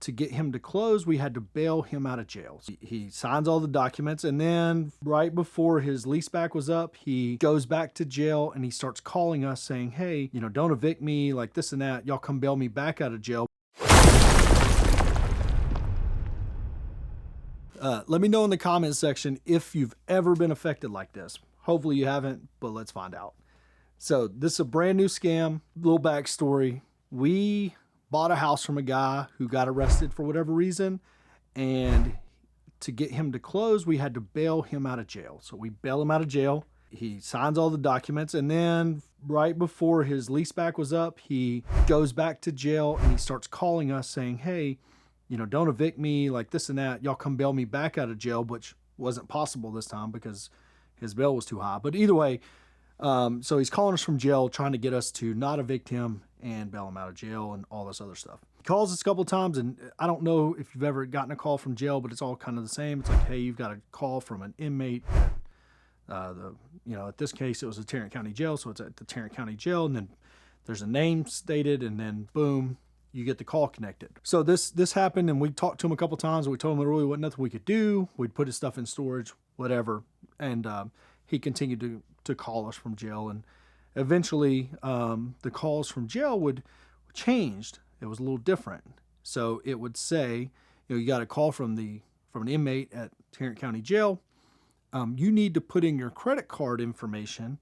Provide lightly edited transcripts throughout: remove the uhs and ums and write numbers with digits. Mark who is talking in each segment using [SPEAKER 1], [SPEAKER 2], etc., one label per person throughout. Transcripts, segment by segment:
[SPEAKER 1] to get him to close, we had to bail him out of jail. So he signs all the documents, and then right before his lease back was up, he goes back to jail and he starts calling us saying, hey, you know, don't evict me, like this and that. Y'all come bail me back out of jail. Let me know in the comments section if you've ever been affected like this. Hopefully you haven't, but let's find out. So this is a brand new scam. Little backstory. We bought a house from a guy who got arrested for whatever reason, and to get him to close, we had to bail him out of jail. So we bail him out of jail. He signs all the documents, and then right before his lease back was up, he goes back to jail and he starts calling us saying, hey, you know, don't evict me, like this and that. Y'all come bail me back out of jail, which wasn't possible this time because his bail was too high. But either way, so he's calling us from jail, trying to get us to not evict him and bail him out of jail and all this other stuff. He calls us a couple of times, and I don't know if you've ever gotten a call from jail, but it's all kind of the same. It's like, hey, you've got a call from an inmate. At this case, it was a Tarrant County jail, so it's at the Tarrant County jail, and then there's a name stated, and then boom, you get the call connected. So this happened, and we talked to him a couple times, and we told him there really wasn't nothing we could do. We'd put his stuff in storage, whatever, and he continued to call us from jail, and eventually the calls from jail would changed. It was a little different. So it would say, you know, you got a call from an inmate at Tarrant County jail. You need to put in your credit card information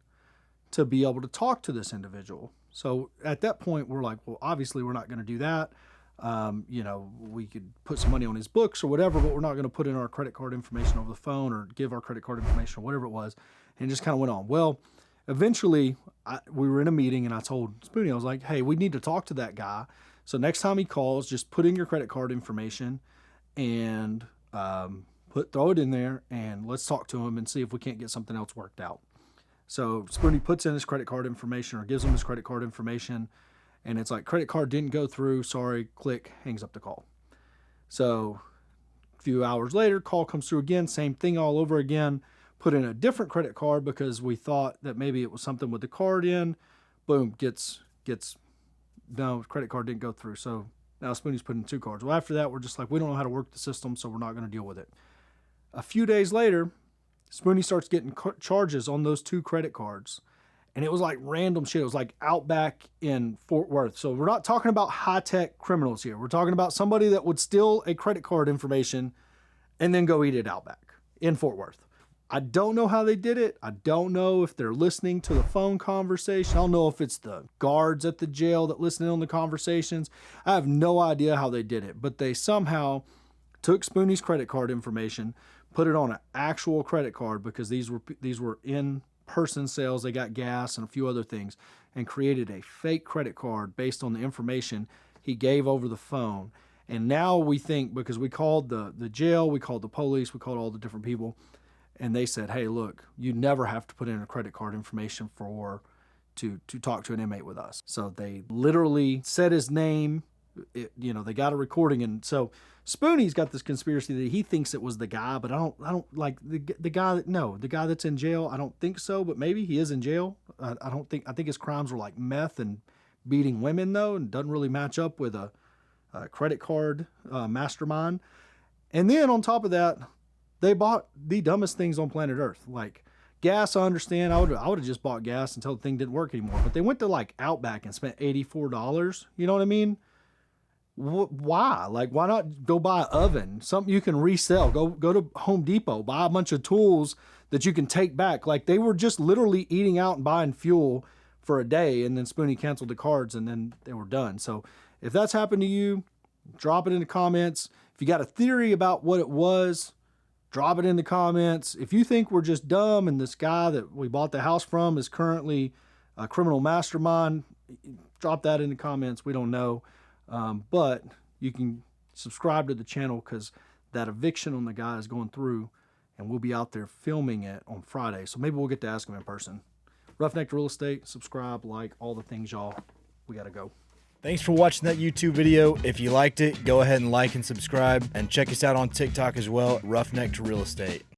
[SPEAKER 1] to be able to talk to this individual. So at that point, we're like, well, obviously we're not going to do that. We could put some money on his books or whatever, but we're not going to put in our credit card information over the phone or give our credit card information or whatever it was. And it just kind of went on. Well, eventually we were in a meeting, and I told Spoonie, I was like, hey, we need to talk to that guy. So next time he calls, just put in your credit card information and throw it in there, and let's talk to him and see if we can't get something else worked out. So Spoonie puts in his credit card information, or gives him his credit card information, and it's like, credit card didn't go through, sorry, click, hangs up the call. So a few hours later, call comes through again, same thing all over again. Put in a different credit card because we thought that maybe it was something with the card in. Boom, no, credit card didn't go through. So now Spoonie's putting in two cards. Well, after that, we're just like, we don't know how to work the system, so we're not going to deal with it. A few days later, Spoonie starts getting charges on those two credit cards. And it was like random shit. It was like Outback in Fort Worth. So we're not talking about high-tech criminals here. We're talking about somebody that would steal a credit card information and then go eat at Outback in Fort Worth. I don't know how they did it. I don't know if they're listening to the phone conversation. I don't know if it's the guards at the jail that listen in on the conversations. I have no idea how they did it, but they somehow took Spoonie's credit card information, put it on an actual credit card, because these were in-person sales. They got gas and a few other things, and created a fake credit card based on the information he gave over the phone. And now we think, because we called the jail, we called the police, we called all the different people, and they said, hey, look, you never have to put in a credit card information to talk to an inmate with us. So they literally said his name. They got a recording. And so Spoonie's got this conspiracy that he thinks it was the guy, but I don't like the guy the guy that's in jail. I don't think so, but maybe he is in jail. I think his crimes were like meth and beating women though, and doesn't really match up with a credit card mastermind. And then on top of that, they bought the dumbest things on planet Earth. Like gas, I understand. I would have just bought gas until the thing didn't work anymore. But they went to like Outback and spent $84. You know what I mean? Why? Like, why not go buy an oven? Something you can resell. Go to Home Depot, buy a bunch of tools that you can take back. Like, they were just literally eating out and buying fuel for a day, and then Spoonie canceled the cards, and then they were done. So if that's happened to you, drop it in the comments. If you got a theory about what it was, drop it in the comments. If you think we're just dumb and this guy that we bought the house from is currently a criminal mastermind, drop that in the comments. We don't know. But you can subscribe to the channel, because that eviction on the guy is going through, and we'll be out there filming it on Friday. So maybe we'll get to ask him in person. Roughneck Real Estate, subscribe, like, all the things, y'all. We got to go.
[SPEAKER 2] Thanks for watching that YouTube video. If you liked it, go ahead and like and subscribe, and check us out on TikTok as well, Roughneck Real Estate.